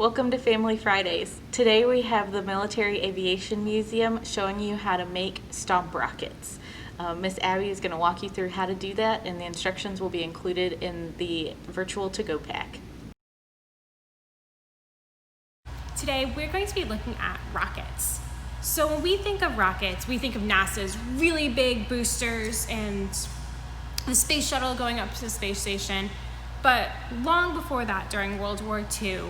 Welcome to Family Fridays. Today we have the Military Aviation Museum showing you how to make Stomp rockets. Miss Abby is going to walk you through how to do that, and the instructions will be included in the virtual to-go pack. Today we're going to be looking at rockets. So when we think of rockets, we think of NASA's really big boosters and the space shuttle going up to the space station. But long before that, during World War II,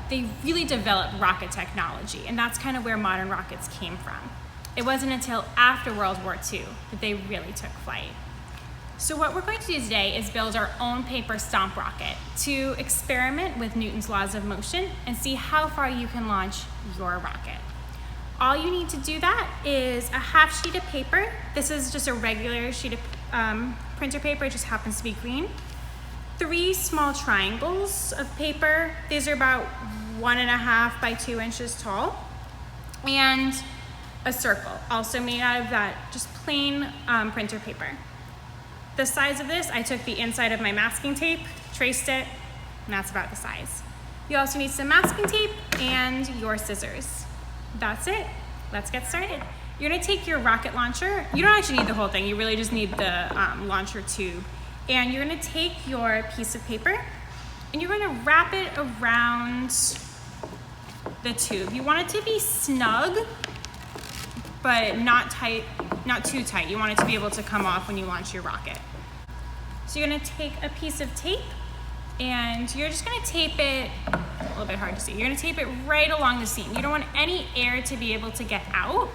they really developed rocket technology, and that's kind of where modern rockets came from. It wasn't until after World War II that they really took flight. So what we're going to do today is build our own paper Stomp rocket to experiment with Newton's laws of motion and see how far you can launch your rocket. All you need to do that is a half sheet of paper. This is just a regular sheet of printer paper, it just happens to be green. 3 small triangles of paper. These are about 1.5 by 2 inches tall. And a circle, also made out of that just plain printer paper. The size of this, I took the inside of my masking tape, traced it, and that's about the size. You also need some masking tape and your scissors. That's it. Let's get started. You're gonna take your rocket launcher. You don't actually need the whole thing. You really just need the launcher tube. And you're gonna take your piece of paper and you're gonna wrap it around the tube. You want it to be snug, but not tight, not too tight. You want it to be able to come off when you launch your rocket. So you're gonna take a piece of tape and you're just gonna tape it, a little bit hard to see, you're gonna tape it right along the seam. You don't want any air to be able to get out.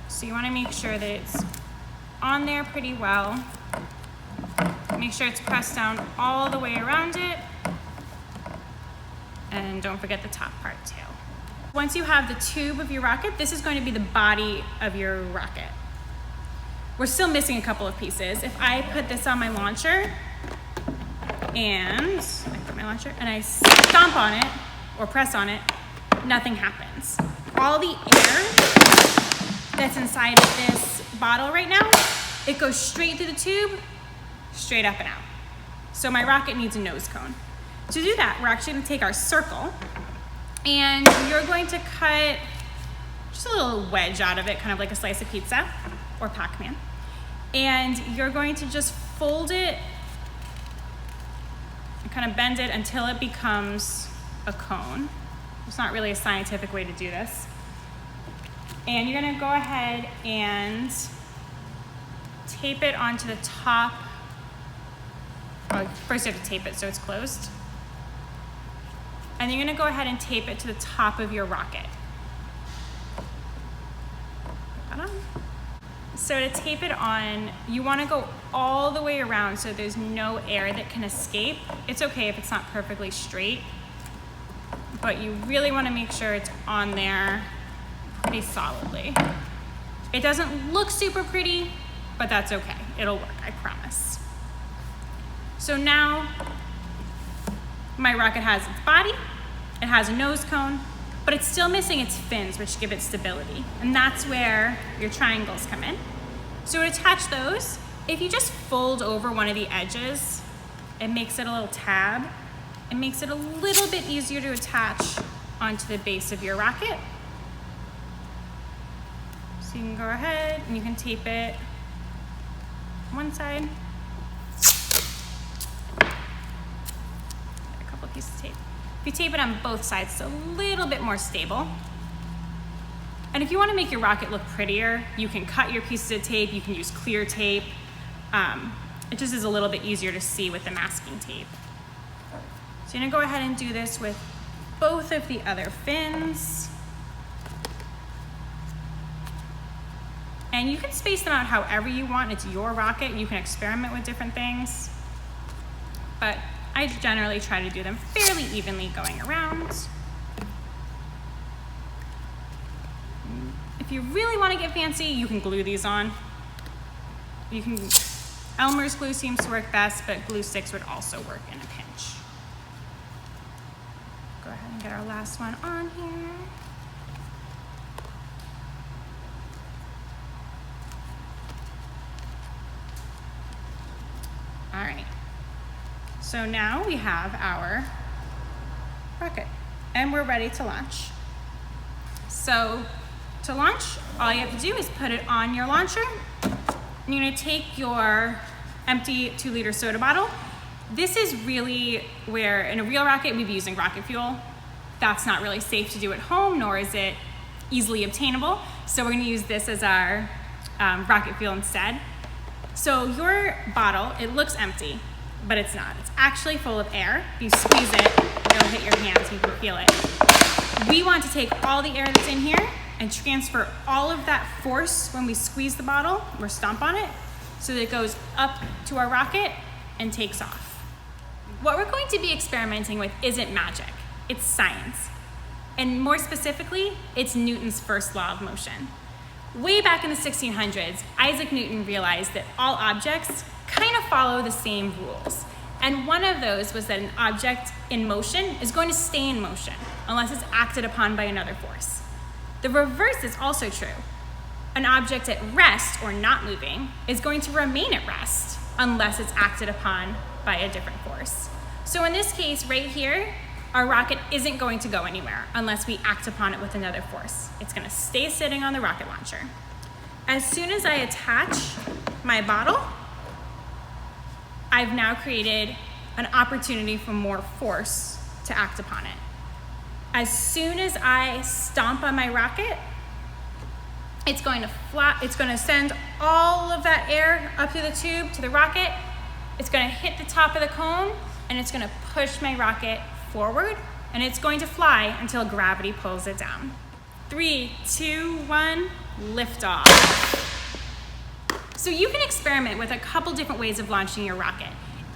So you wanna make sure that it's on there pretty well. Make sure it's pressed down all the way around it. And don't forget the top part too. Once you have the tube of your rocket, this is going to be the body of your rocket. We're still missing a couple of pieces. If I put this on my launcher and I stomp on it or press on it, nothing happens. All the air that's inside of this bottle right now, it goes straight through the tube, straight up and out. So my rocket needs a nose cone. To do that, we're actually gonna take our circle and you're going to cut just a little wedge out of it, kind of like a slice of pizza or Pac-Man. And you're going to just fold it and kind of bend it until it becomes a cone. It's not really a scientific way to do this. And you're gonna go ahead and tape it onto the top. Well, first you have to tape it so it's closed. And you're gonna go ahead and tape it to the top of your rocket. Put that on. So to tape it on, you wanna go all the way around so there's no air that can escape. It's okay if it's not perfectly straight, but you really wanna make sure it's on there pretty solidly. It doesn't look super pretty, but that's okay. It'll work, I promise. So now my rocket has its body, it has a nose cone, but it's still missing its fins, which give it stability. And that's where your triangles come in. So to attach those, if you just fold over one of the edges, it makes it a little tab. It makes it a little bit easier to attach onto the base of your rocket. So you can go ahead and you can tape it on one side. Piece of tape. If you tape it on both sides, it's a little bit more stable. And if you want to make your rocket look prettier, you can cut your pieces of tape, you can use clear tape. It just is a little bit easier to see with the masking tape. So you're gonna go ahead and do this with both of the other fins. And you can space them out however you want. It's your rocket, you can experiment with different things. But I generally try to do them fairly evenly going around. If you really want to get fancy, you can glue these on. Elmer's glue seems to work best, but glue sticks would also work in a pinch. Go ahead and get our last one on here. All right. So now we have our rocket. and we're ready to launch. So to launch, all you have to do is put it on your launcher. And you're gonna take your empty 2-liter soda bottle. This is really where, in a real rocket, we'd be using rocket fuel. That's not really safe to do at home, nor is it easily obtainable. So we're gonna use this as our rocket fuel instead. So your bottle, it looks empty, but it's not. It's actually full of air. If you squeeze it, it'll hit your hands, you can feel it. We want to take all the air that's in here and transfer all of that force when we squeeze the bottle or stomp on it so that it goes up to our rocket and takes off. What we're going to be experimenting with isn't magic, it's science. And more specifically, it's Newton's first law of motion. Way back in the 1600s, Isaac Newton realized that all objects kind of follow the same rules. And one of those was that an object in motion is going to stay in motion unless it's acted upon by another force. The reverse is also true. An object at rest or not moving is going to remain at rest unless it's acted upon by a different force. So in this case right here, our rocket isn't going to go anywhere unless we act upon it with another force. It's gonna stay sitting on the rocket launcher. As soon as I attach my bottle, I've now created an opportunity for more force to act upon it. As soon as I stomp on my rocket, it's going to send all of that air up through the tube to the rocket. It's going to hit the top of the cone, and it's going to push my rocket forward, and it's going to fly until gravity pulls it down. 3, 2, 1, lift off. So you can experiment with a couple different ways of launching your rocket.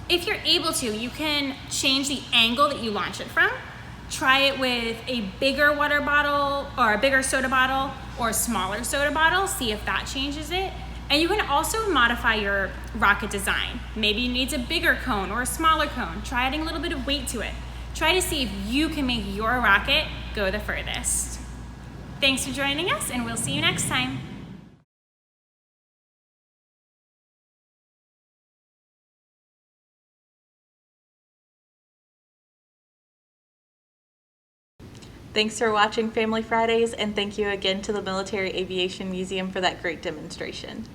If you're able to, you can change the angle that you launch it from. Try it with a bigger water bottle or a bigger soda bottle or a smaller soda bottle, see if that changes it. And you can also modify your rocket design. Maybe it needs a bigger cone or a smaller cone. Try adding a little bit of weight to it. Try to see if you can make your rocket go the furthest. Thanks for joining us, and we'll see you next time. Thanks for watching Family Fridays, and thank you again to the Military Aviation Museum for that great demonstration.